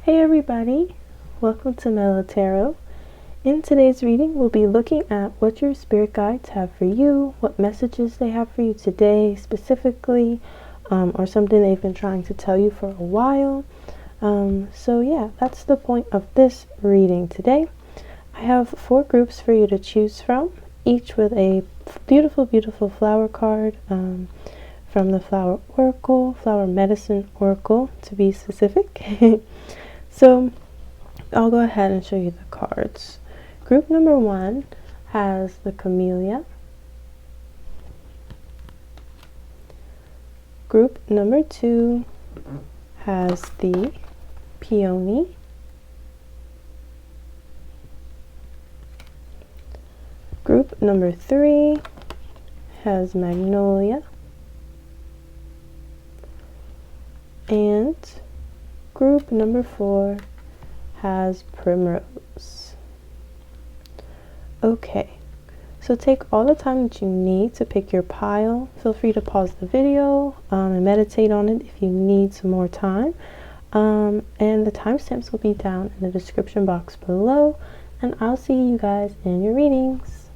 Hey everybody, welcome to Mellow Tarot. In today's reading, we'll be looking at what your spirit guides have for you, what messages they have for you today specifically, or something they've been trying to tell you for a while. So yeah, that's the point of this reading today. I have 4 groups for you to choose from, each with a beautiful, beautiful flower card from the Flower Oracle, Flower Medicine Oracle to be specific. So I'll go ahead and show you the cards. Group number 1 has the camellia. Group number 2 has the peony. Group number 3 has magnolia. And group number 4 has primrose. Okay, so take all the time that you need to pick your pile. Feel free to pause the video and meditate on it if you need some more time. And the timestamps will be down in the description box below. And I'll see you guys in your readings.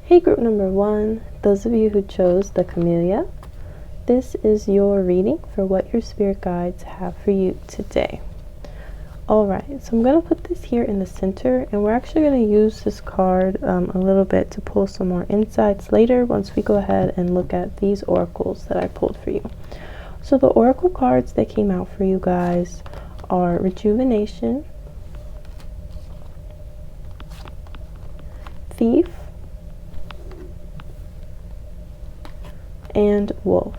Hey group number 1, those of you who chose the camellia, this is your reading for what your spirit guides have for you today. Alright, so I'm going to put this here in the center, and we're actually going to use this card a little bit to pull some more insights later once we go ahead and look at these oracles that I pulled for you. So the oracle cards that came out for you guys are Rejuvenation, Thief, and Wolf.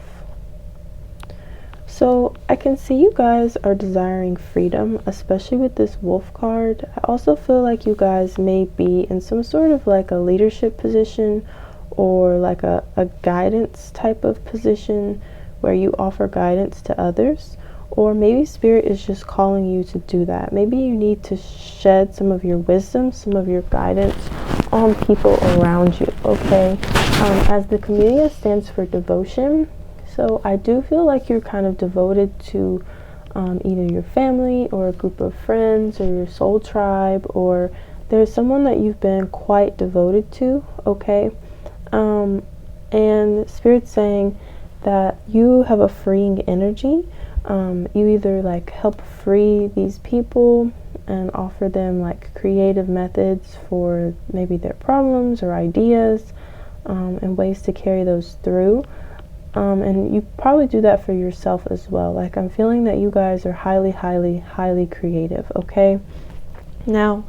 So I can see you guys are desiring freedom, especially with this wolf card. I also feel like you guys may be in some sort of like a leadership position or like a guidance type of position where you offer guidance to others, or maybe spirit is just calling you to do that. Maybe you need to shed some of your wisdom, some of your guidance on people around you, okay? As the camellia stands for devotion, so I do feel like you're kind of devoted to either your family or a group of friends or your soul tribe, or there's someone that you've been quite devoted to, okay? And Spirit's saying that you have a freeing energy. You either like help free these people and offer them like creative methods for maybe their problems or ideas and ways to carry those through. And you probably do that for yourself as well. Like I'm feeling that you guys are highly, highly, highly creative, okay? Now,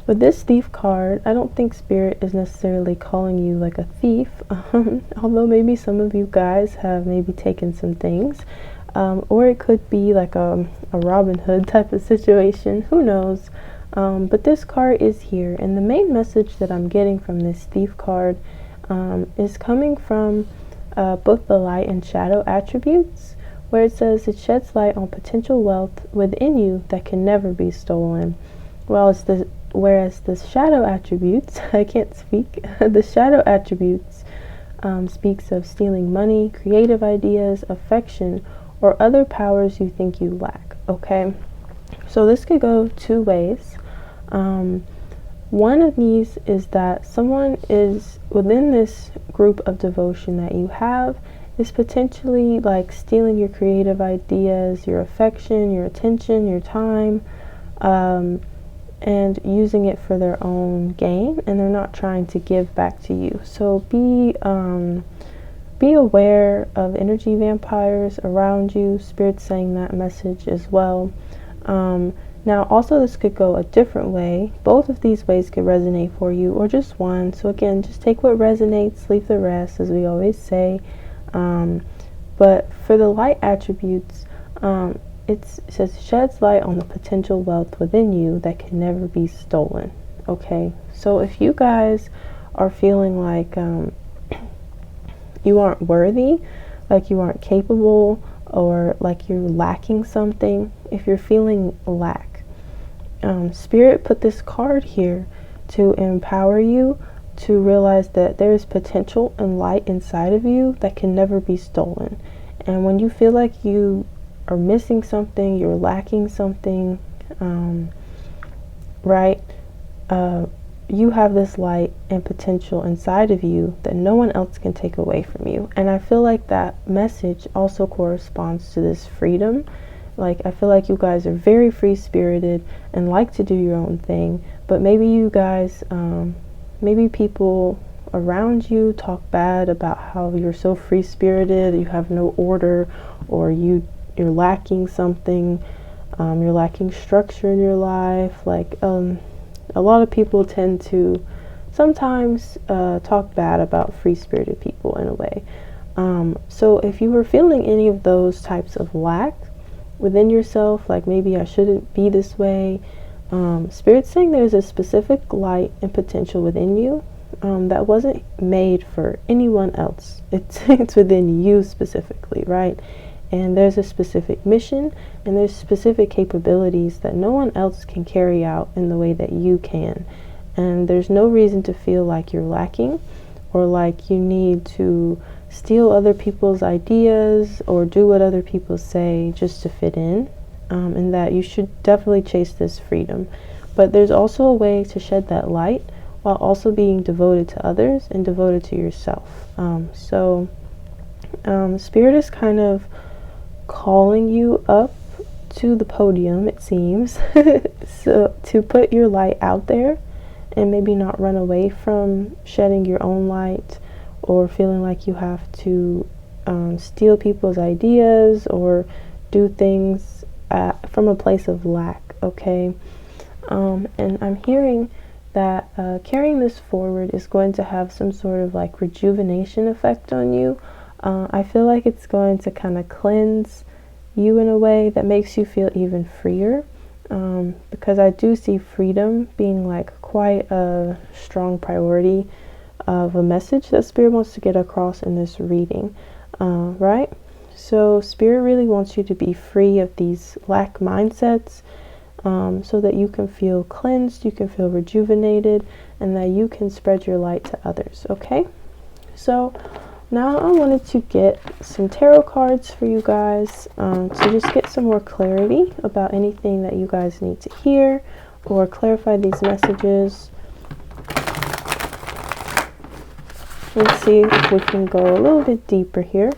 with this thief card, I don't think spirit is necessarily calling you like a thief, although maybe some of you guys have maybe taken some things, or it could be like a Robin Hood type of situation, who knows? But this card is here, and the main message that I'm getting from this thief card is coming from both the light and shadow attributes, where it says it sheds light on potential wealth within you that can never be stolen. Whereas the shadow attributes, I can't speak, the shadow attributes speaks of stealing money, creative ideas, affection, or other powers you think you lack, okay? So this could go 2 ways. One of these is that someone is within this group of devotion that you have is potentially like stealing your creative ideas, your affection, your attention, your time, and using it for their own gain, and they're not trying to give back to you. So be aware of energy vampires around you. Spirit's saying that message as well. Now also this could go a different way. Both of these ways could resonate for you, or just one. So again, just take what resonates, leave the rest, as we always say. But for the light attributes, it says sheds light on the potential wealth within you that can never be stolen, okay? So if you guys are feeling like you aren't worthy, like you aren't capable, or like you're lacking something, if you're feeling lack, Spirit put this card here to empower you to realize that there is potential and light inside of you that can never be stolen. And when you feel like you are missing something, you're lacking something, right? You have this light and potential inside of you that no one else can take away from you. And I feel like that message also corresponds to this freedom. Like, I feel like you guys are very free-spirited and like to do your own thing, but maybe you guys, maybe people around you talk bad about how you're so free-spirited, you have no order, or you're lacking something, you're lacking structure in your life. Like, a lot of people tend to sometimes talk bad about free-spirited people in a way. So if you were feeling any of those types of lack within yourself, like maybe I shouldn't be this way, Spirit's saying there's a specific light and potential within you that wasn't made for anyone else. It's within you specifically, right? And there's a specific mission and there's specific capabilities that no one else can carry out in the way that you can. And there's no reason to feel like you're lacking or like you need to steal other people's ideas or do what other people say just to fit in. And that you should definitely chase this freedom. But there's also a way to shed that light while also being devoted to others and devoted to yourself. Spirit is kind of calling you up to the podium, it seems, so to put your light out there and maybe not run away from shedding your own light or feeling like you have to steal people's ideas or do things from a place of lack, okay? And I'm hearing that carrying this forward is going to have some sort of like rejuvenation effect on you. I feel like it's going to kind of cleanse you in a way that makes you feel even freer, because I do see freedom being like quite a strong priority of a message that Spirit wants to get across in this reading, right? So Spirit really wants you to be free of these lack mindsets, so that you can feel cleansed, you can feel rejuvenated, and that you can spread your light to others, okay? So now I wanted to get some tarot cards for you guys to just get some more clarity about anything that you guys need to hear or clarify these messages. Let's see if we can go a little bit deeper here.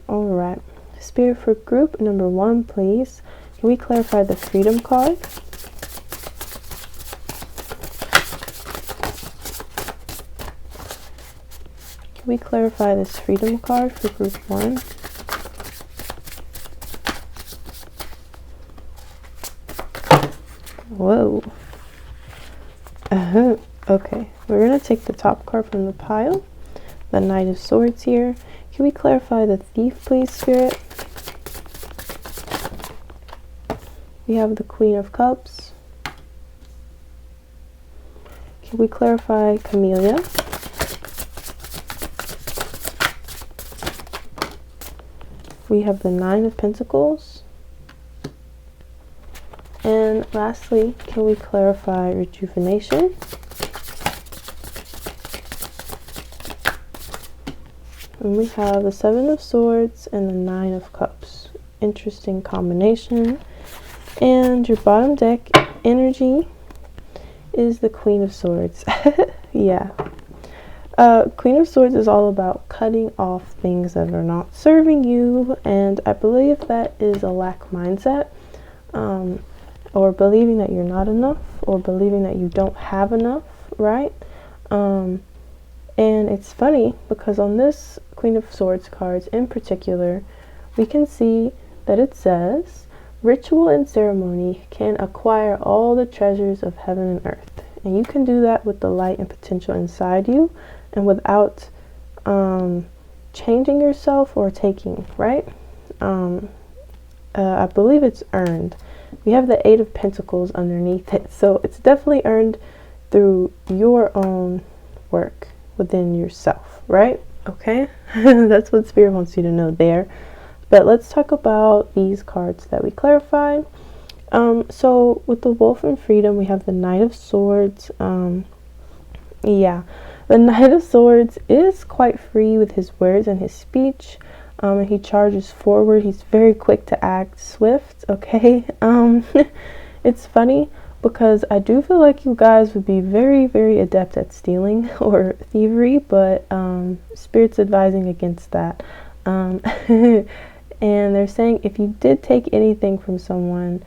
Alright, Spirit for group number 1, please. Can we clarify the freedom card? Can we clarify this freedom card for group 1? Whoa. Okay, we're going to take the top card from the pile, the Knight of Swords here. Can we clarify the Thief, please, Spirit? We have the Queen of Cups. Can we clarify Camellia? We have the Nine of Pentacles. And lastly, can we clarify Rejuvenation? And we have the Seven of Swords and the Nine of Cups. Interesting combination. And your bottom deck energy is the Queen of Swords. Yeah. Queen of Swords is all about cutting off things that are not serving you. And I believe that is a lack mindset. Or believing that you're not enough. Or believing that you don't have enough. Right? And it's funny because on this Queen of Swords cards in particular, we can see that it says, ritual and ceremony can acquire all the treasures of heaven and earth. And you can do that with the light and potential inside you and without changing yourself or taking, right? I believe it's earned. We have the Eight of Pentacles underneath it. So it's definitely earned through your own work within yourself, right? Okay, that's what Spirit wants you to know there. But let's talk about these cards that we clarified. So with the Wolf and Freedom, we have the Knight of Swords. Yeah, The Knight of Swords is quite free with his words and his speech. And he charges forward. He's very quick to act, swift, okay? It's funny because I do feel like you guys would be very, very adept at stealing or thievery, but Spirit's advising against that. And they're saying if you did take anything from someone,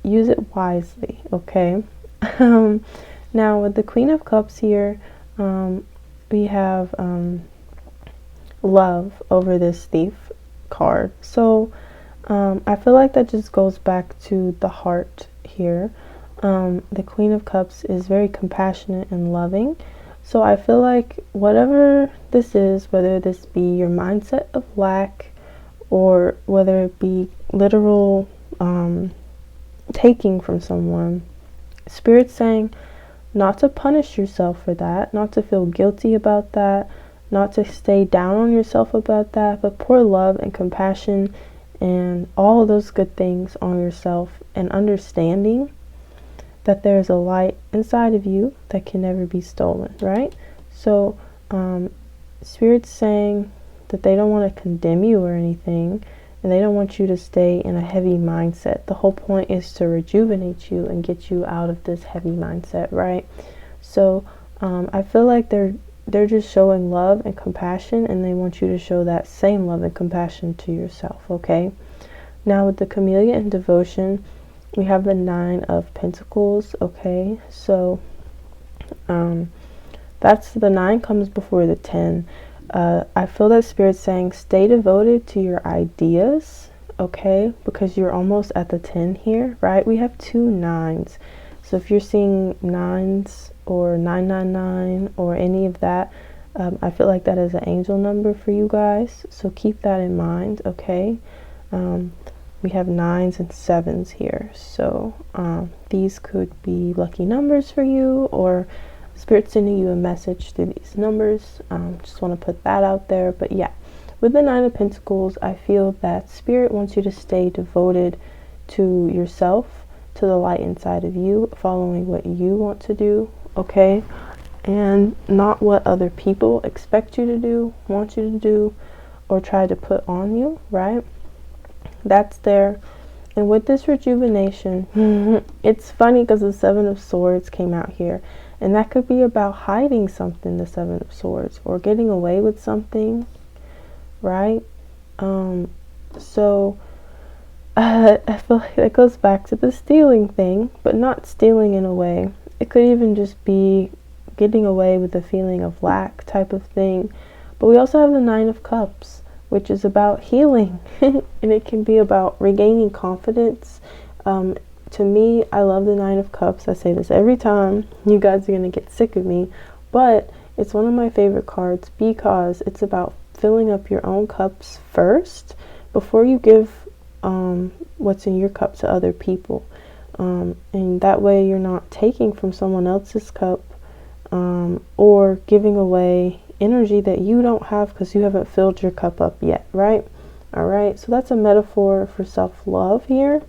use it wisely, okay? Now with the Queen of Cups here, we have love over this thief card. So I feel like that just goes back to the heart here. The Queen of Cups is very compassionate and loving. So I feel like whatever this is, whether this be your mindset of lack or whether it be literal taking from someone, Spirit's saying not to punish yourself for that, not to feel guilty about that, not to stay down on yourself about that, but pour love and compassion and all of those good things on yourself, and understanding that there's a light inside of you that can never be stolen, right? So Spirit's saying that they don't want to condemn you or anything, and they don't want you to stay in a heavy mindset. The whole point is to rejuvenate you and get you out of this heavy mindset, right? So I feel like they're just showing love and compassion, and they want you to show that same love and compassion to yourself, okay? Now with the Camellia and Devotion, we have the 9 of Pentacles, okay? So that's the 9 comes before the 10. I feel that Spirit's saying stay devoted to your ideas, okay? Because you're almost at the 10 here, right? We have 2 9s. So if you're seeing 9s or 999 or any of that, I feel like that is an angel number for you guys. So keep that in mind, okay? We have 9s and 7s here. So these could be lucky numbers for you, or Spirit sending you a message through these numbers. Just want to put that out there. But yeah, with the 9 of Pentacles, I feel that Spirit wants you to stay devoted to yourself, to the light inside of you, following what you want to do, okay? And not what other people expect you to do, want you to do, or try to put on you, right? That's there. And with this rejuvenation, it's funny because the 7 of Swords came out here, and that could be about hiding something, the 7 of Swords, or getting away with something, right? So I feel like that goes back to the stealing thing, but not stealing in a way. It could even just be getting away with the feeling of lack type of thing. But we also have the 9 of Cups, which is about healing, and it can be about regaining confidence. To me, I love the 9 of Cups. I say this every time. You guys are going to get sick of me, but it's one of my favorite cards because it's about filling up your own cups first before you give what's in your cup to other people. And that way you're not taking from someone else's cup or giving away energy that you don't have because you haven't filled your cup up yet, right? All right, so that's a metaphor for self-love here.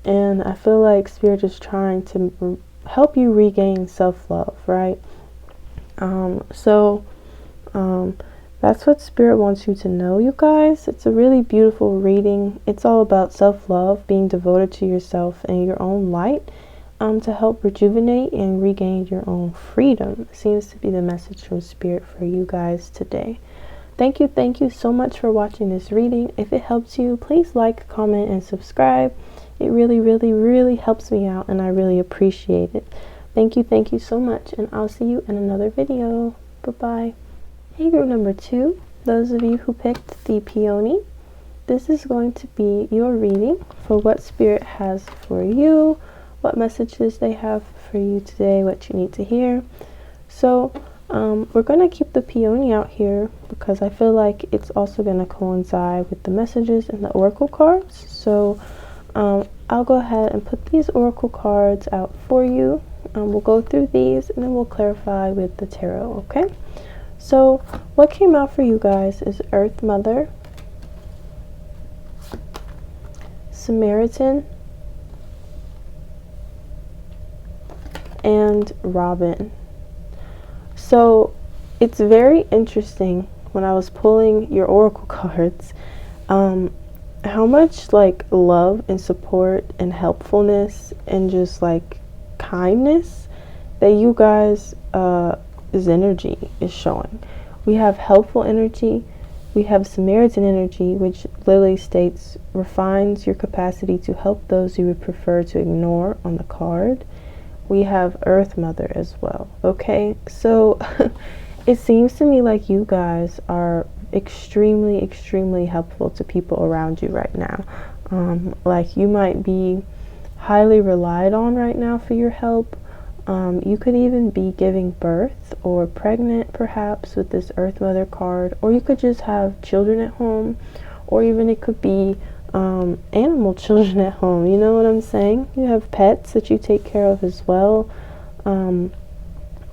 And I feel like Spirit is trying to help you regain self-love, right? That's what Spirit wants you to know, you guys. It's a really beautiful reading. It's all about self-love, being devoted to yourself and your own light, to help rejuvenate and regain your own freedom. Seems to be the message from Spirit for you guys today. Thank you so much for watching this reading. If it helps you, please like, comment, and subscribe. It really helps me out, and I really appreciate it. Thank you so much, and I'll see you in another video. Bye-bye. Hey, group number 2, those of you who picked the peony, this is going to be your reading for what Spirit has for you, what messages they have for you today, what you need to hear. So we're going to keep the peony out here because I feel like it's also going to coincide with the messages and the oracle cards. So I'll go ahead and put these oracle cards out for you. We'll go through these and then we'll clarify with the tarot, okay? So what came out for you guys is Earth Mother, Samaritan, and Robin. So it's very interesting when I was pulling your oracle cards, how much like love and support and helpfulness and just like kindness that you guys is energy is showing. We have helpful energy, we have Samaritan energy, which literally states refines your capacity to help those you would prefer to ignore on the card. We have Earth Mother as well. Okay, so it seems to me like you guys are extremely helpful to people around you right now. Like you might be highly relied on right now for your help. You could even be giving birth or pregnant perhaps with this Earth Mother card, or you could just have children at home, or even it could be animal children at home. You know what I'm saying? You have pets that you take care of as well.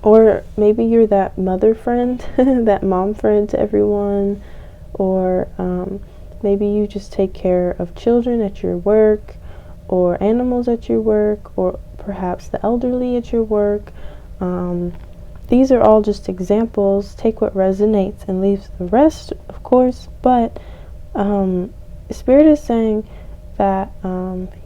Or maybe you're that mother friend, that mom friend to everyone, or maybe you just take care of children at your work, or animals at your work, or perhaps the elderly at your work. These are all just examples. Take what resonates and leave the rest, of course, but Spirit is saying that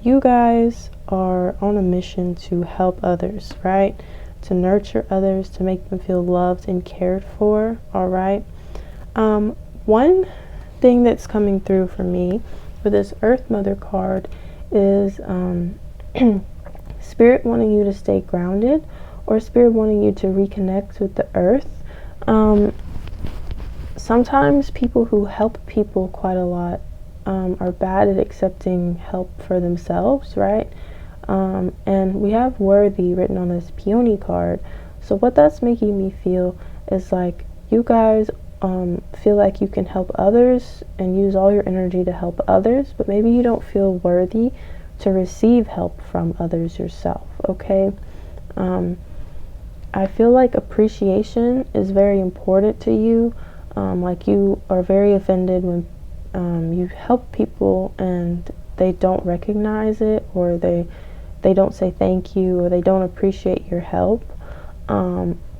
you guys are on a mission to help others, right? To nurture others, to make them feel loved and cared for, all right? One thing that's coming through for me with this Earth Mother card is Spirit wanting you to stay grounded, or Spirit wanting you to reconnect with the earth. Sometimes people who help people quite a lot are bad at accepting help for themselves, right? And we have worthy written on this peony card. So what that's making me feel is like you guys feel like you can help others and use all your energy to help others, but maybe you don't feel worthy to receive help from others yourself, okay? I feel like appreciation is very important to you. Like you are very offended when you help people and they don't recognize it, or they don't say thank you, or they don't appreciate your help.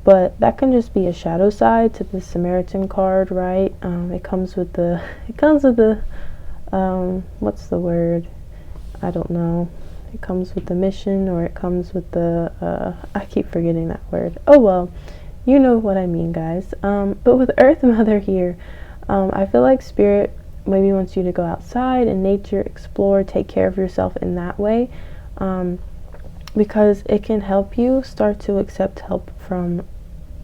But that can just be a shadow side to the Samaritan card, right? It comes with the what's the word? I don't know. It comes with the mission, or it comes with the I keep forgetting that word. Oh well, you know what I mean, guys. But with Earth Mother here, I feel like Spirit maybe wants you to go outside in nature, explore, take care of yourself in that way, because it can help you start to accept help from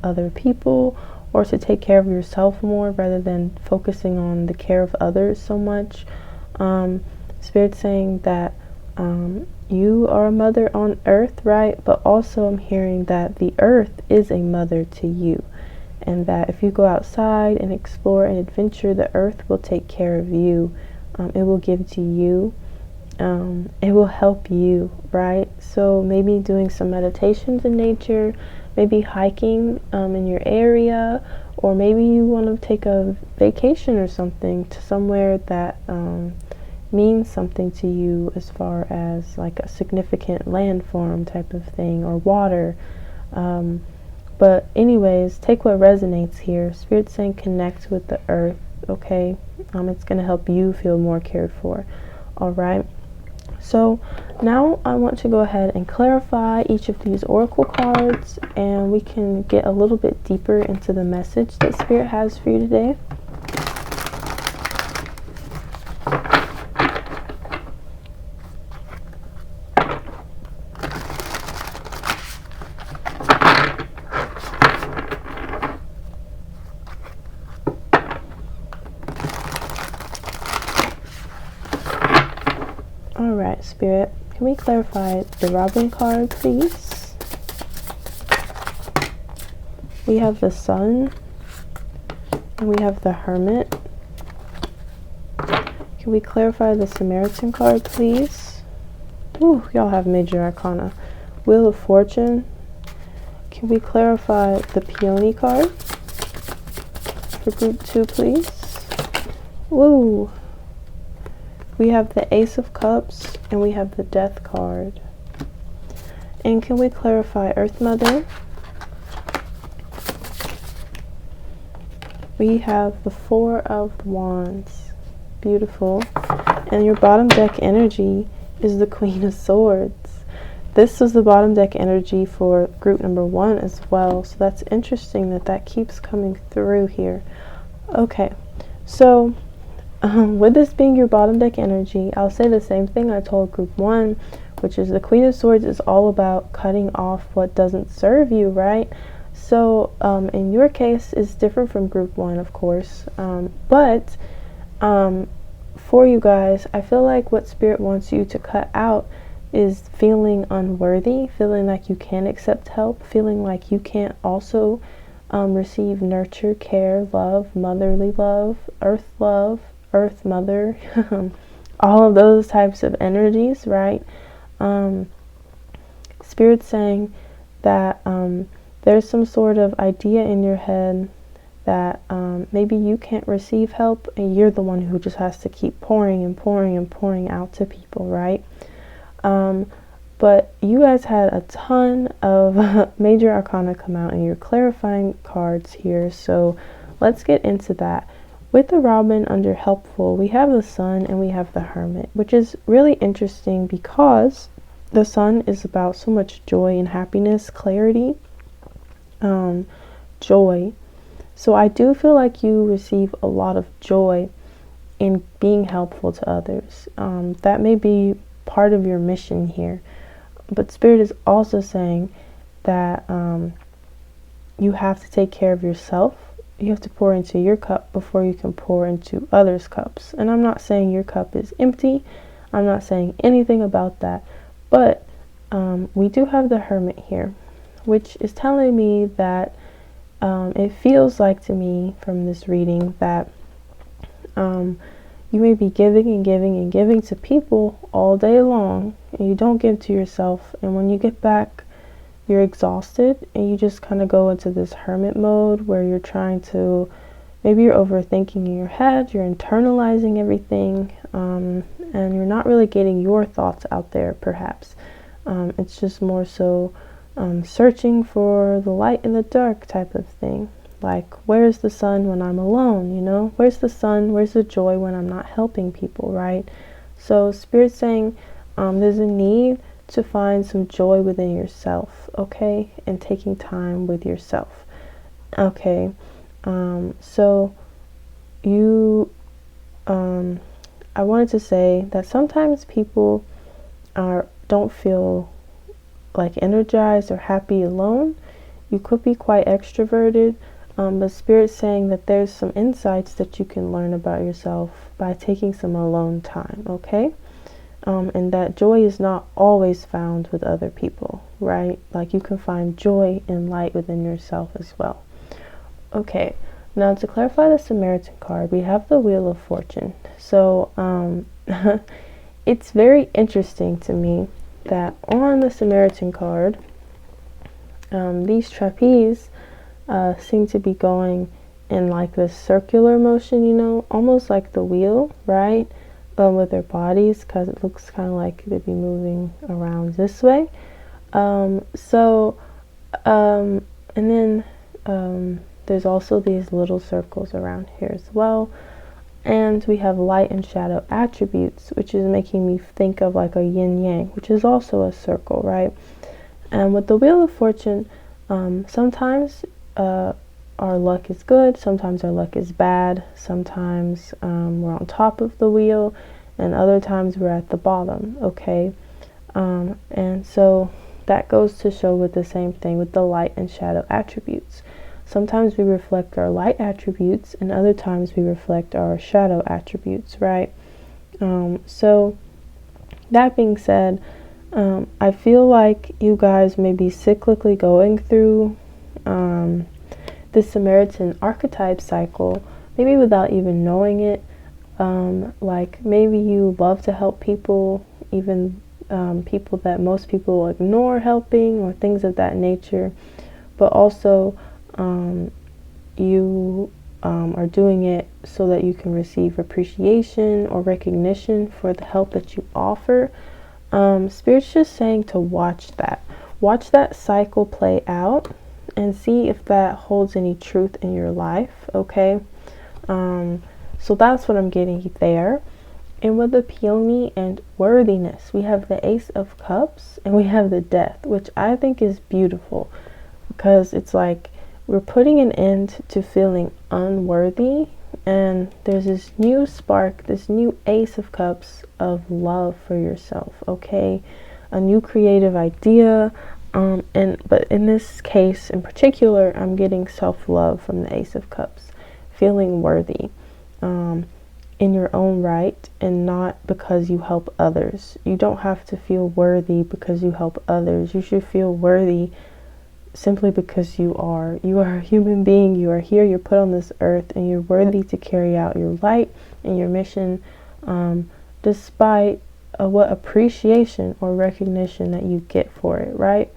other people, or to take care of yourself more rather than focusing on the care of others so much. Spirit's saying that you are a mother on earth, right? But also I'm hearing that the earth is a mother to you, and that if you go outside and explore and adventure, the earth will take care of you. It will give to you. It will help you, right? So maybe doing some meditations in nature, maybe hiking in your area, or maybe you want to take a vacation or something to somewhere that means something to you, as far as like a significant landform type of thing, or water. But anyways, take what resonates here. Spirit's saying connect with the earth, okay? It's going to help you feel more cared for, all right? So now I want to go ahead and clarify each of these oracle cards, and we can get a little bit deeper into the message that Spirit has for you today. Alright, Spirit, can we clarify the Robin card, please? We have the Sun, and we have the Hermit. Can we clarify the Samaritan card, please? Ooh, y'all have major arcana. Wheel of Fortune. Can we clarify the Peony card for group 2, please? Woo! We have the Ace of Cups, and we have the Death card. And can we clarify Earth Mother? we have the Four of Wands. Beautiful. And your bottom deck energy is the Queen of Swords. This was the bottom deck energy for group number 1 as well. So that's interesting that that keeps coming through here. Okay, so with this being your bottom deck energy, I'll say the same thing I told group 1, which is the Queen of Swords is all about cutting off what doesn't serve you, right? So in your case, it's different from group 1, of course. But for you guys, I feel like what Spirit wants you to cut out is feeling unworthy, feeling like you can't accept help, feeling like you can't also receive nurture, care, love, motherly love, earth mother, all of those types of energies, right? Spirit's saying that there's some sort of idea in your head that maybe you can't receive help and you're the one who just has to keep pouring and pouring and pouring out to people, right? But you guys had a ton of major arcana come out in your clarifying cards here, so let's get into that. With the Robin under helpful, we have the Sun and we have the Hermit, which is really interesting because the Sun is about so much joy and happiness, clarity, joy. So I do feel like you receive a lot of joy in being helpful to others. That may be part of your mission here. But Spirit is also saying that you have to take care of yourself. You have to pour into your cup before you can pour into others' cups. And I'm not saying your cup is empty. I'm not saying anything about that. But we do have the Hermit here, which is telling me that it feels like to me from this reading that you may be giving and giving and giving to people all day long, and you don't give to yourself. And when you get back, you're exhausted, and you just kind of go into this hermit mode where you're trying to, maybe you're overthinking in your head, you're internalizing everything, and you're not really getting your thoughts out there, perhaps. It's just more so searching for the light in the dark type of thing. Like, where's the sun when I'm alone, you know? Where's the sun? Where's the joy when I'm not helping people, right? So Spirit's saying there's a need to find some joy within yourself, okay? And taking time with yourself, okay? So you, I wanted to say that sometimes people don't feel like energized or happy alone. You could be quite extroverted. But Spirit's saying that there's some insights that you can learn about yourself by taking some alone time, okay? And that joy is not always found with other people, right? Like, you can find joy and light within yourself as well. Okay, now to clarify the Samaritan card, we have the Wheel of Fortune. So it's very interesting to me that on the Samaritan card, these trapeze seem to be going in like this circular motion, you know, almost like the wheel, right? But with their bodies, because it looks kind of like they'd be moving around this way. And then there's also these little circles around here as well. And we have light and shadow attributes, which is making me think of like a yin yang, which is also a circle, right? And with the Wheel of Fortune, sometimes our luck is good, sometimes our luck is bad, sometimes we're on top of the wheel, and other times we're at the bottom, okay? And so that goes to show with the same thing with the light and shadow attributes. Sometimes we reflect our light attributes, and other times we reflect our shadow attributes, right? So that being said, I feel like you guys may be cyclically going through the Samaritan archetype cycle, maybe without even knowing it. Like, maybe you love to help people, even people that most people ignore helping, or things of that nature, but also you are doing it so that you can receive appreciation or recognition for the help that you offer. Spirit's just saying to watch that cycle play out, and see if that holds any truth in your life, okay? So that's what I'm getting there. And with the peony and worthiness, we have the Ace of Cups and we have the Death, which I think is beautiful because it's like we're putting an end to feeling unworthy, and there's this new spark, this new Ace of Cups of love for yourself, okay? A new creative idea, but in this case in particular, I'm getting self-love from the Ace of Cups, feeling worthy in your own right, and not because you help others. You don't have to feel worthy because you help others. You should feel worthy simply because you are a human being. You are here, you're put on this earth, and you're worthy to carry out your light and your mission, despite what appreciation or recognition that you get for it, right?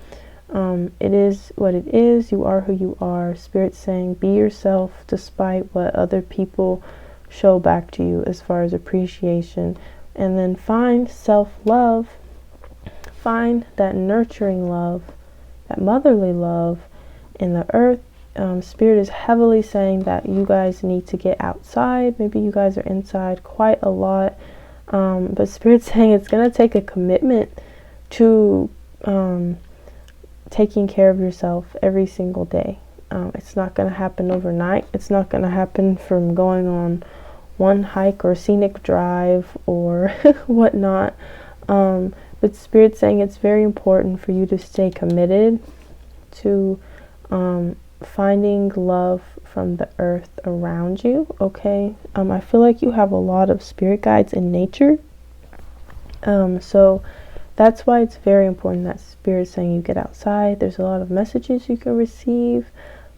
It is what it is. You are who you are. Spirit's saying be yourself despite what other people show back to you as far as appreciation. And then find self-love, find that nurturing love, that motherly love in the earth. Spirit is heavily saying that you guys need to get outside. Maybe you guys are inside quite a lot, but Spirit's saying it's going to take a commitment to taking care of yourself every single day. It's not going to happen overnight. It's not going to happen from going on one hike or scenic drive or whatnot. But Spirit's saying it's very important for you to stay committed to finding love from the earth around you, okay? I feel like you have a lot of spirit guides in nature. So that's why it's very important that Spirit's saying you get outside. There's a lot of messages you can receive.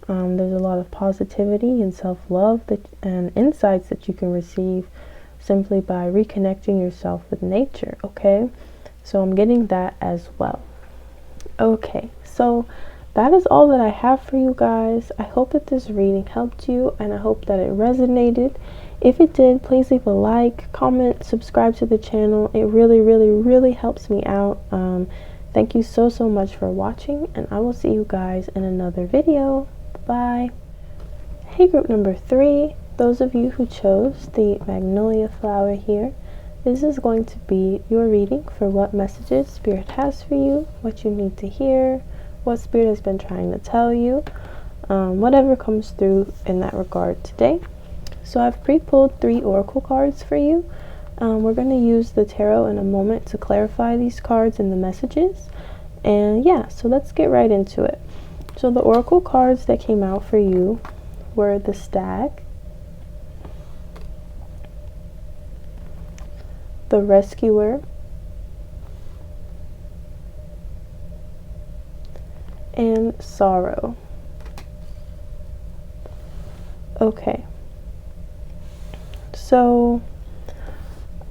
There's a lot of positivity and self-love and insights that you can receive simply by reconnecting yourself with nature, okay? So I'm getting that as well. Okay, so that is all that I have for you guys. I hope that this reading helped you, and I hope that it resonated. If it did, please leave a like, comment, subscribe to the channel. It really, really, really helps me out. Thank you so much for watching, and I will see you guys in another video. Bye. Hey, group number 3, those of you who chose the magnolia flower here, this is going to be your reading for what messages Spirit has for you, what you need to hear, what Spirit has been trying to tell you, whatever comes through in that regard today. So I've pre-pulled 3 oracle cards for you. We're going to use the tarot in a moment to clarify these cards and the messages. And yeah, so let's get right into it. So the oracle cards that came out for you were the Stag, the Rescuer, and Sorrow. Okay. So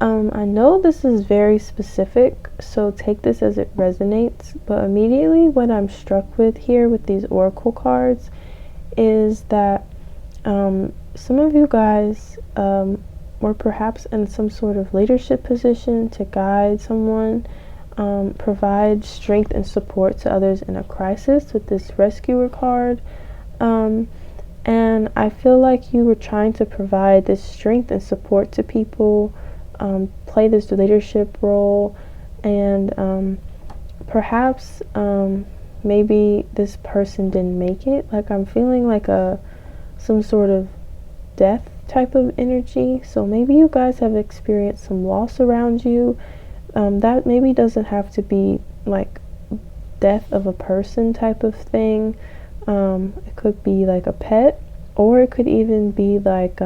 I know this is very specific, so take this as it resonates, but immediately what I'm struck with here with these oracle cards is that some of you guys were perhaps in some sort of leadership position to guide someone, provide strength and support to others in a crisis with this Rescuer card. And I feel like you were trying to provide this strength and support to people, play this leadership role, and perhaps maybe this person didn't make it. Like, I'm feeling like some sort of death type of energy. So maybe you guys have experienced some loss around you. That maybe doesn't have to be like death of a person type of thing. It could be like a pet, or it could even be like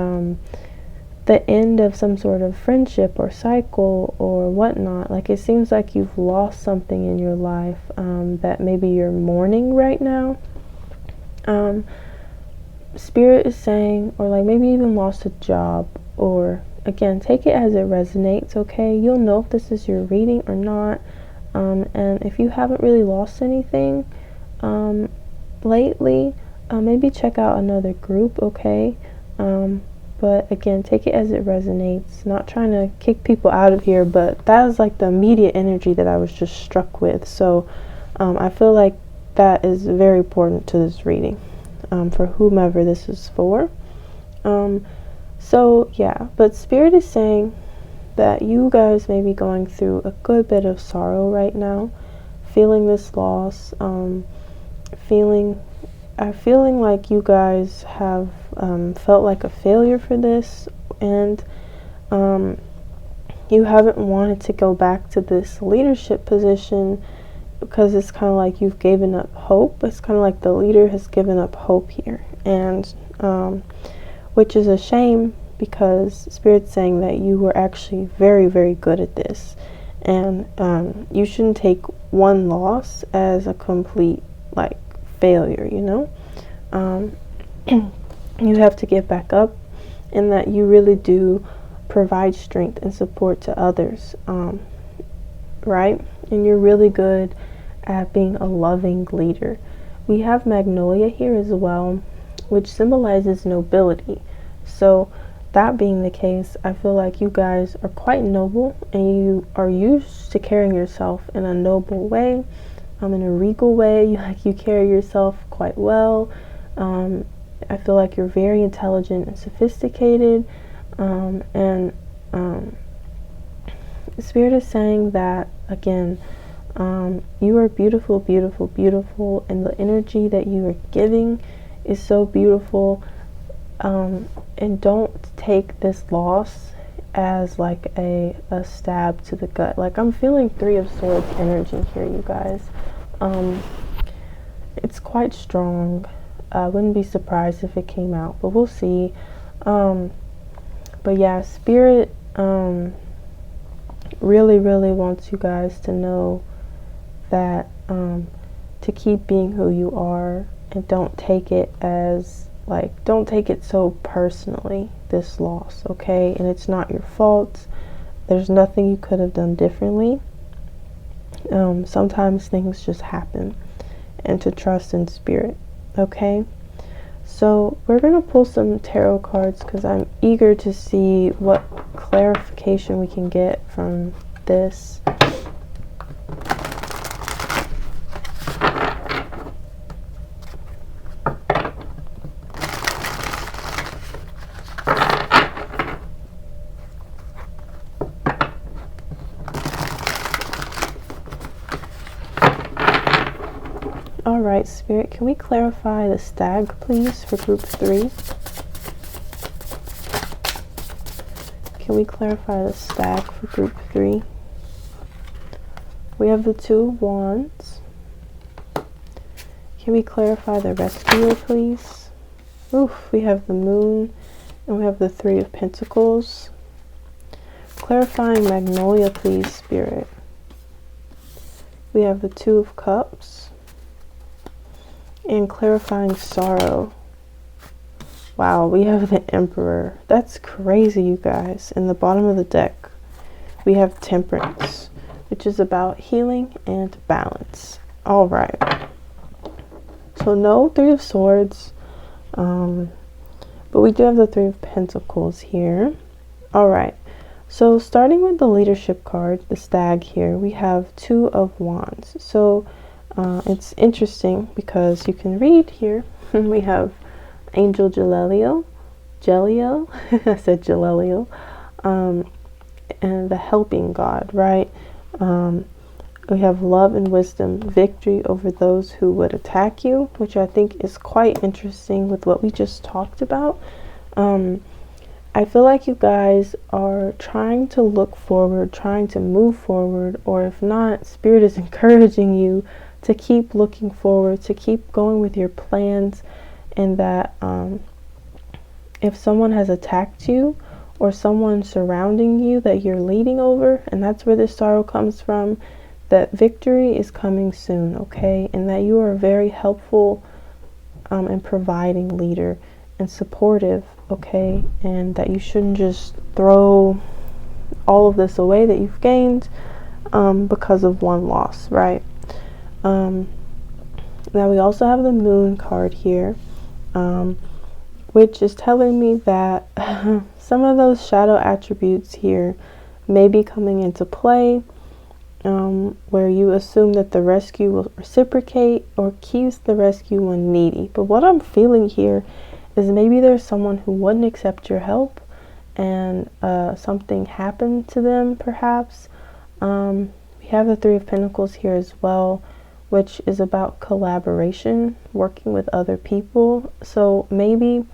the end of some sort of friendship or cycle or whatnot. Like, it seems like you've lost something in your life that maybe you're mourning right now. Spirit is saying, or like maybe even lost a job, or again, take it as it resonates, okay? You'll know if this is your reading or not. And if you haven't really lost anything lately, maybe check out another group, okay? But again, take it as it resonates. Not trying to kick people out of here, but that was like the immediate energy that I was just struck with. So I feel like that is very important to this reading, for whomever this is for. So yeah, but Spirit is saying that you guys may be going through a good bit of sorrow right now, feeling this loss, feeling like you guys have felt like a failure for this, and you haven't wanted to go back to this leadership position because it's kind of like you've given up hope. It's kind of like the leader has given up hope here, and which is a shame, because Spirit's saying that you were actually very, very good at this, and you shouldn't take one loss as a complete like failure, you know. You have to get back up, and that you really do provide strength and support to others, right? And you're really good at being a loving leader. We have magnolia here as well, which symbolizes nobility. So that being the case, I feel like you guys are quite noble, and you are used to carrying yourself in a noble way, in a regal way. You carry yourself quite well. I feel like you're very intelligent and sophisticated, and Spirit is saying that again, you are beautiful, beautiful, beautiful, and the energy that you are giving is so beautiful. And don't take this loss as like a stab to the gut. Like, I'm feeling 3 of Swords energy here, you guys. It's quite strong. I wouldn't be surprised if it came out, but we'll see. But yeah, Spirit really, really wants you guys to know that to keep being who you are, and don't take it as like, don't take it so personally, this loss, okay? And it's not your fault. There's nothing you could have done differently. Sometimes things just happen, and to trust in Spirit, okay? So we're going to pull some tarot cards, because I'm eager to see what clarification we can get from this. Alright, Spirit, can we clarify the stag, please, for group 3? Can we clarify the stag for group 3? We have the 2 of Wands. Can we clarify the rescuer, please? Oof, we have the Moon, and we have the 3 of Pentacles. Clarifying Magnolia, please, Spirit. We have the 2 of Cups. And clarifying Sorrow. Wow, we have the Emperor. That's crazy, you guys. In the bottom of the deck, we have Temperance, which is about healing and balance. All right. So no 3 of Swords, but we do have the 3 of Pentacles here. All right. So starting with the leadership card, the stag here, we have 2 of Wands. So it's interesting because you can read here, we have Angel Jaleliel, I said Jaleliel, and the helping God, right? We have love and wisdom, victory over those who would attack you, which I think is quite interesting with what we just talked about. I feel like you guys are trying to look forward, trying to move forward, or if not, Spirit is encouraging you to keep looking forward, to keep going with your plans, and that if someone has attacked you, or someone surrounding you that you're leading over, and that's where this sorrow comes from, that victory is coming soon, okay? And that you are a very helpful and providing leader and supportive, okay? And that you shouldn't just throw all of this away that you've gained because of one loss, right? Now we also have the Moon card here, which is telling me that some of those shadow attributes here may be coming into play, where you assume that the rescue will reciprocate or keeps the rescue when needy. But what I'm feeling here is maybe there's someone who wouldn't accept your help, and something happened to them, perhaps. We have the Three of Pentacles here as well, which is about collaboration, working with other people. So maybe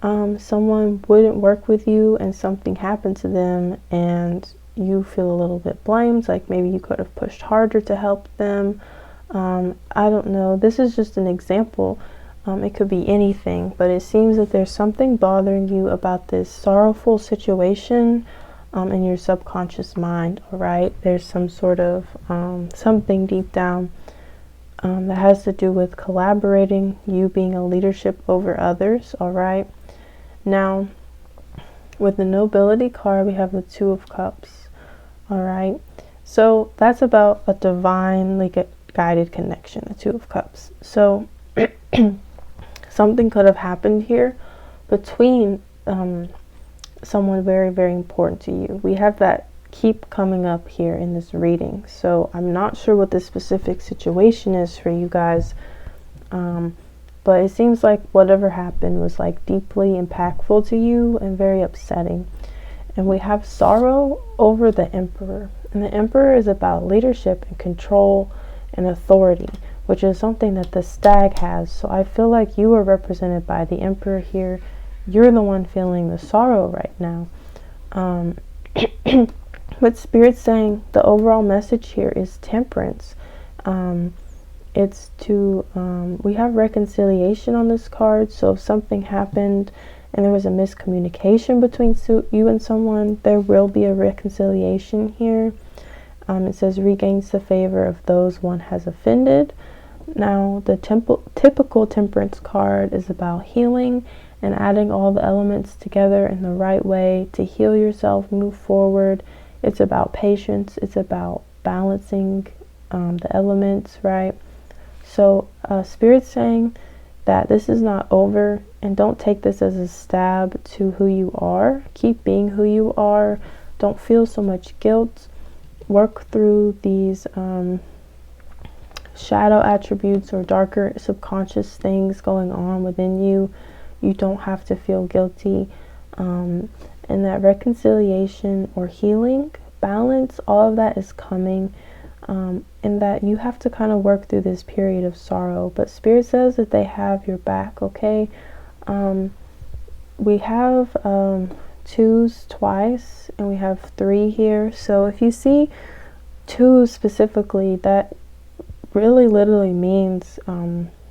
someone wouldn't work with you and something happened to them and you feel a little bit blamed, like maybe you could have pushed harder to help them. I don't know. This is just an example. It could be anything, but it seems that there's something bothering you about this sorrowful situation in your subconscious mind, all right? There's some sort of something deep down that has to do with collaborating, you being a leadership over others, all right? Now, with the nobility card, we have the Two of Cups, all right? So that's about a divinely guided connection, the Two of Cups. So something could have happened here between someone very, very important to you. We have that keep coming up here in this reading. So I'm not sure what the specific situation is for you guys, but it seems like whatever happened was like deeply impactful to you and very upsetting. And we have sorrow over the Emperor. And the Emperor is about leadership and control and authority, which is something that the Stag has. So I feel like you are represented by the Emperor here. You're the one feeling the sorrow right now. But Spirit's saying the overall message here is temperance. It's to, we have reconciliation on this card. So if something happened and there was a miscommunication between you and someone, there will be a reconciliation here. It says regains the favor of those one has offended. Now, the typical temperance card is about healing and adding all the elements together in the right way to heal yourself, move forward. It's about patience. It's about balancing the elements, right? So Spirit's saying that this is not over, and don't take this as a stab to who you are. Keep being who you are. Don't feel so much guilt. Work through these shadow attributes or darker subconscious things going on within you. You don't have to feel guilty. And that reconciliation or healing, balance, all of that is coming. And that you have to kind of work through this period of sorrow. But Spirit says that they have your back, okay? We have twos twice, and we have 3 here. So if you see 2 specifically, that really literally means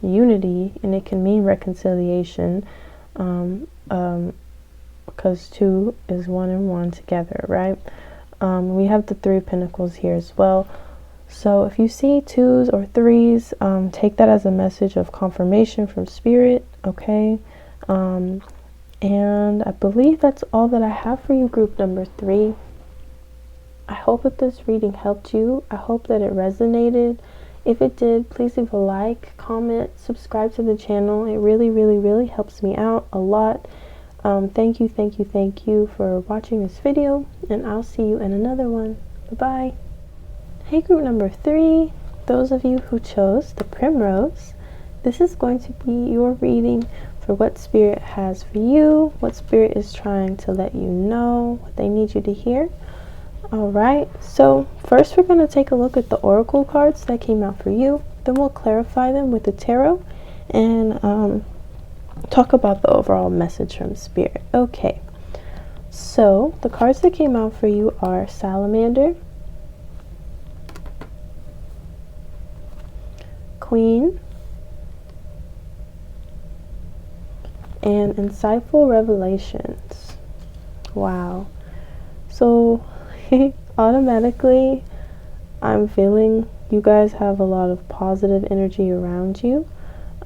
unity, and it can mean reconciliation, because 2 is 1 and 1 together, right? We have the 3 of Pentacles here as well. So if you see 2s or 3s, take that as a message of confirmation from Spirit, okay? And I believe that's all that I have for you, group number 3. I hope that this reading helped you. I hope that it resonated. If it did, please leave a like, comment, subscribe to the channel. It really, really, really helps me out a lot. Thank you for watching this video, and I'll see you in another one. Bye-bye. Hey, group number 3, those of you who chose the Primrose, this is going to be your reading for what Spirit has for you, what Spirit is trying to let you know, what they need you to hear. Alright, so first we're going to take a look at the Oracle cards that came out for you, then we'll clarify them with the Tarot, and talk about the overall message from Spirit. Okay, so the cards that came out for you are Salamander, Queen, and Insightful Revelations. Wow. So automatically I'm feeling you guys have a lot of positive energy around you.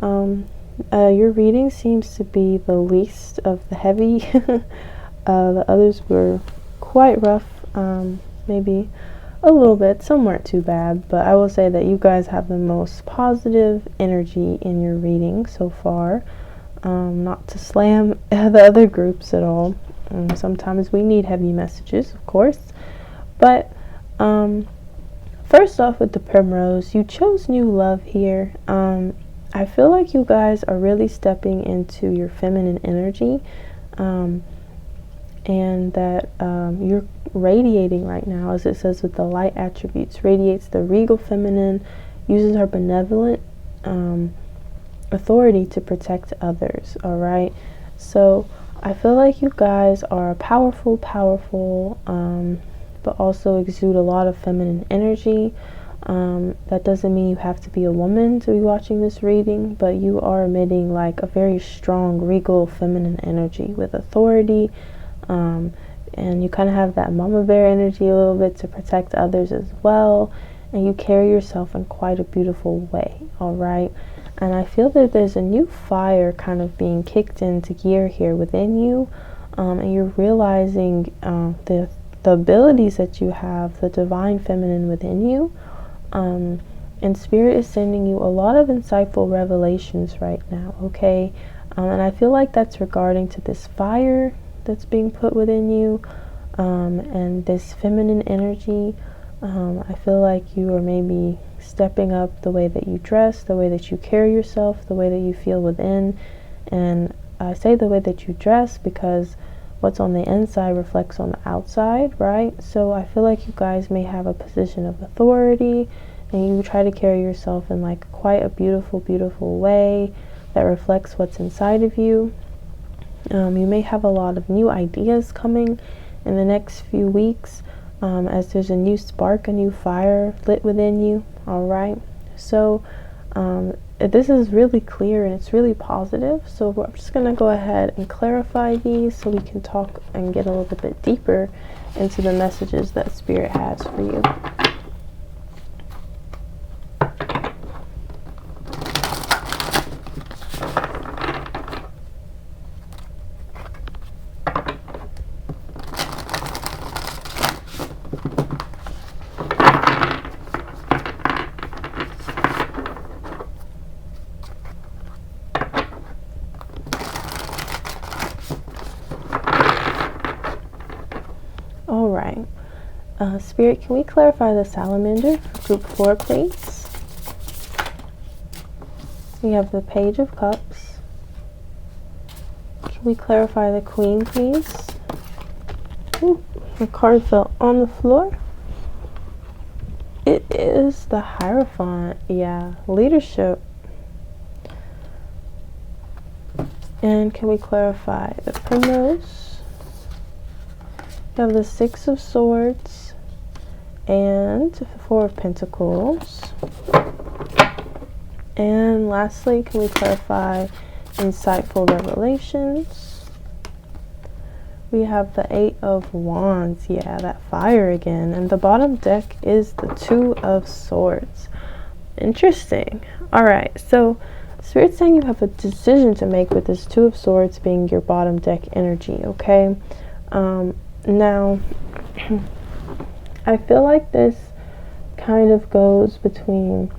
Your reading seems to be the least of the heavy. The others were quite rough, maybe a little bit. Some weren't too bad, but I will say that you guys have the most positive energy in your reading so far. Not to slam the other groups at all. Sometimes we need heavy messages, of course, but first off with the primrose, you chose new love here. I feel like you guys are really stepping into your feminine energy, and that you're radiating right now, as it says with the light attributes, radiates the regal feminine, uses her benevolent authority to protect others. All right, so I feel like you guys are powerful, but also exude a lot of feminine energy. That doesn't mean you have to be a woman to be watching this reading, but you are emitting like a very strong, regal, feminine energy with authority. And you kind of have that mama bear energy a little bit to protect others as well. And you carry yourself in quite a beautiful way, all right? And I feel that there's a new fire kind of being kicked into gear here within you. And you're realizing the abilities that you have, the divine feminine within you. And Spirit is sending you a lot of insightful revelations right now, okay? And I feel like that's regarding to this fire that's being put within you, and this feminine energy. I feel like you are maybe stepping up the way that you dress, the way that you carry yourself, the way that you feel within. And I say the way that you dress because what's on the inside reflects on the outside, right? So I feel like you guys may have a position of authority, and you try to carry yourself in like quite a beautiful, beautiful way that reflects what's inside of you. You may have a lot of new ideas coming in the next few weeks, as there's a new spark, a new fire lit within you, all right? So this is really clear and it's really positive. So I'm just going to go ahead and clarify these so we can talk and get a little bit deeper into the messages that Spirit has for you. Spirit, can we clarify the salamander for group 4, please? We have the Page of Cups. Can we clarify the Queen, please? Ooh, the card fell on the floor. It is the Hierophant. Yeah, leadership. And can we clarify the Primrose? We have the Six of Swords and 4 of Pentacles. And lastly, can we clarify insightful revelations? We have the 8 of Wands. Yeah, that fire again. And the bottom deck is the 2 of Swords. Interesting. All right, so Spirit's saying you have a decision to make with this 2 of Swords being your bottom deck energy, okay? Now, I feel like this kind of goes between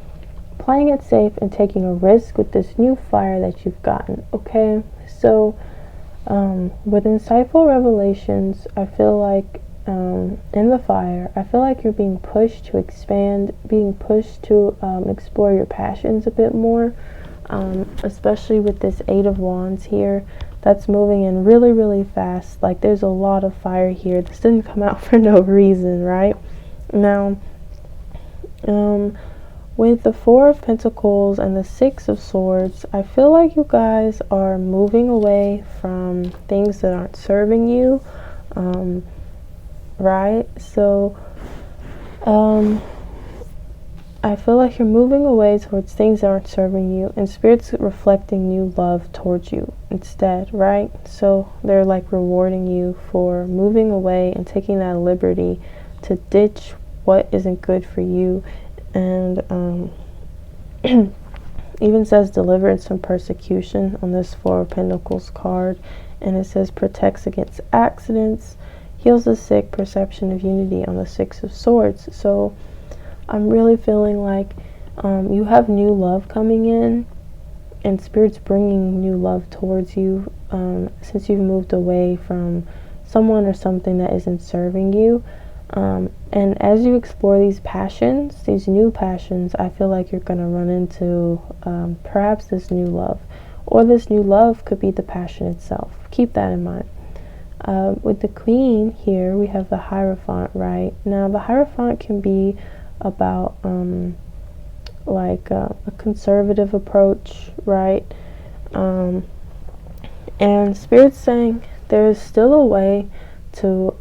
playing it safe and taking a risk with this new fire that you've gotten, okay? So, with insightful revelations, I feel like in the fire, I feel like you're being pushed to expand, being pushed to explore your passions a bit more, especially with this 8 of Wands here. That's moving in really, really fast. Like there's a lot of fire here. This didn't come out for no reason, right? Now, with the 4 of Pentacles and the 6 of Swords, I feel like you guys are moving away from things that aren't serving you, right? So, I feel like you're moving away towards things that aren't serving you, and Spirit's reflecting new love towards you instead, right? So they're like rewarding you for moving away and taking that liberty to ditch what isn't good for you. And even says deliverance from persecution on this 4 of Pentacles card, and it says protects against accidents, heals the sick, perception of unity on the 6 of Swords. So I'm really feeling like you have new love coming in, and Spirit's bringing new love towards you since you've moved away from someone or something that isn't serving you. And as you explore these passions, these new passions, I feel like you're going to run into perhaps this new love. Or this new love could be the passion itself. Keep that in mind. With the Queen here, we have the Hierophant, right? Now, the Hierophant can be about like a conservative approach, right? And Spirit's saying there's still a way to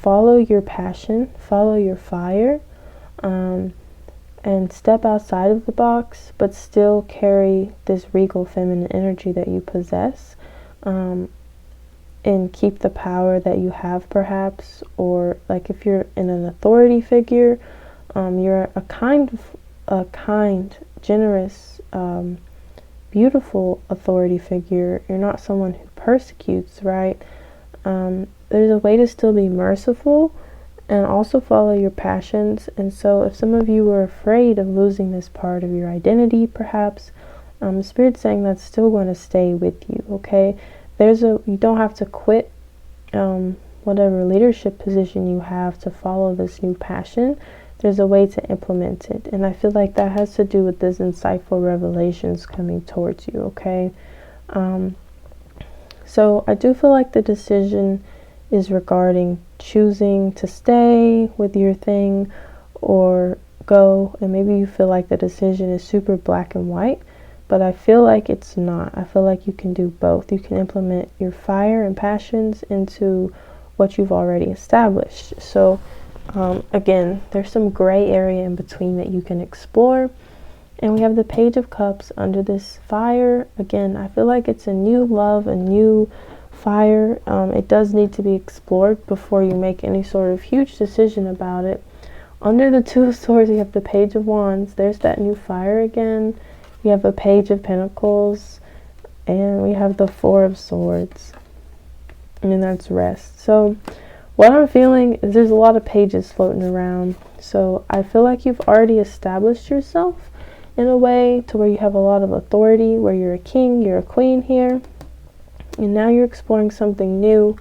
follow your passion, follow your fire, and step outside of the box, but still carry this regal feminine energy that you possess, and keep the power that you have, perhaps. Or like if you're in an authority figure, you're a kind, generous, beautiful authority figure. You're not someone who persecutes, right? There's a way to still be merciful and also follow your passions. And so if some of you were afraid of losing this part of your identity, perhaps, Spirit's saying that's still going to stay with you, okay? You don't have to quit whatever leadership position you have to follow this new passion. There's a way to implement it. And I feel like that has to do with this insightful revelations coming towards you, okay? So I do feel like the decision is regarding choosing to stay with your thing or go. And maybe you feel like the decision is super black and white, but I feel like it's not. I feel like you can do both. You can implement your fire and passions into what you've already established. So again, there's some gray area in between that you can explore. And we have the Page of Cups under this fire. Again, I feel like it's a new love, a new fire. It does need to be explored before you make any sort of huge decision about it. Under the Two of Swords, you have the Page of Wands. There's that new fire again. We have a Page of Pentacles. And we have the Four of Swords. And that's rest. So what I'm feeling is there's a lot of pages floating around. So I feel like you've already established yourself in a way to where you have a lot of authority, where you're a king, you're a queen here. And now you're exploring something new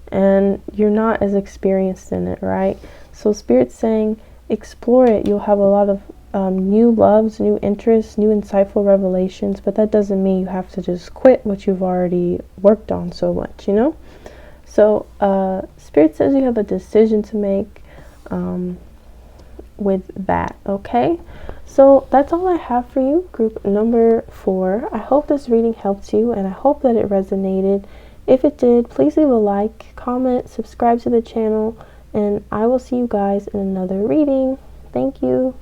and you're not as experienced in it, right? So Spirit's saying explore it. You'll have a lot of new loves, new interests, new insightful revelations, but that doesn't mean you have to just quit what you've already worked on so much, you know? So Spirit says you have a decision to make with that, okay? So that's all I have for you, group number 4. I hope this reading helped you and I hope that it resonated. If it did, please leave a like, comment, subscribe to the channel, and I will see you guys in another reading. Thank you.